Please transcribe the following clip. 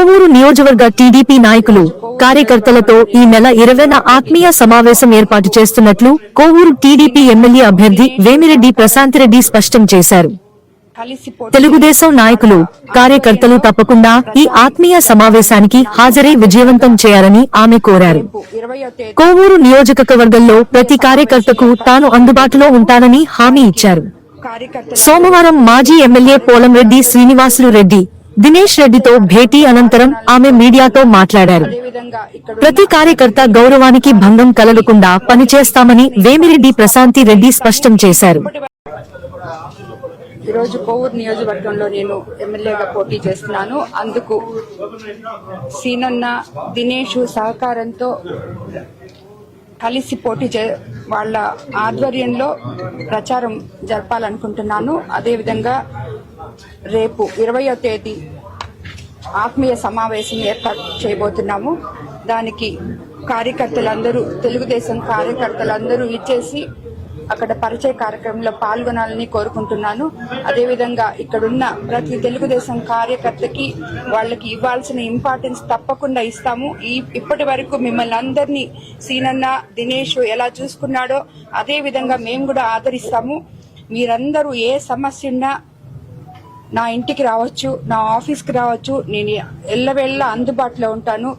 కోవూరు నియోజకవర్గ టీడీపీ నాయకులు కార్యకర్తలతో ఈ నెల 20న ఆత్మీయ సమావేశం ఏర్పాటు చేస్తున్నట్లు కోవూరు టీడీపీ ఎమ్మెల్యే అభ్యర్థి వేమిరెడ్డి ప్రశాంతిరెడ్డి స్పష్టం చేశారు. తెలుగుదేశం నాయకులు కార్యకర్తలు తప్పకుండా ఈ ఆత్మీయ సమావేశానికి హాజరై విజయవంతం చేయాలని ఆమె కోరారు. కోవూరు నియోజకవర్గంలో ప్రతి కార్యకర్తకు తాను అందుబాటులో ఉంటానని హామీ ఇచ్చారు. సోమవారం మాజీ ఎమ్మెల్యే పోలంరెడ్డి శ్రీనివాసులు రెడ్డి దినేష్ రెడ్డితో భేటీ అనంతరం ఆమె మీడియాతో మాట్లాడారు. ప్రతి కార్యకర్త గౌరవానికి భంగం కలగకుండా పనిచేస్తామని వేమిరెడ్డి ప్రశాంతి రెడ్డి స్పష్టం చేశారు. ఈరోజు కోవూరు నియోజకవర్గంలో నేను ఎమ్మెల్యేగా పోటీ చేస్తున్నాను. అందుకు సీనన్న దినేష్ సహకారంతో కలిసి పోటీ వాళ్ళ ఆధ్వర్యంలో ప్రచారం జరపాలనుకుంటున్నాను. అదేవిధంగా రేపు 20వ తేదీ ఆత్మీయ సమావేశం ఏర్పాటు చేయబోతున్నాము. దానికి కార్యకర్తలందరూ తెలుగుదేశం కార్యకర్తలందరూ ఇచ్చేసి అక్కడ పరిచయ కార్యక్రమంలో పాల్గొనాలని కోరుకుంటున్నాను. అదేవిధంగా ఇక్కడున్న ప్రతి తెలుగుదేశం కార్యకర్తకి వాళ్ళకి ఇవ్వాల్సిన ఇంపార్టెన్స్ తప్పకుండా ఇస్తాము. ఇప్పటి వరకు మిమ్మల్ని అందరినీ సీనన్న దినేష్ ఎలా చూసుకున్నాడో అదే విధంగా మేము కూడా ఆదరిస్తాము. మీరందరూ ఏ సమస్య ఉన్నా నా ఇంటికి రావచ్చు, నా ఆఫీస్కి రావచ్చు. నేను ఎల్లవేళలా అందుబాటులో ఉంటాను.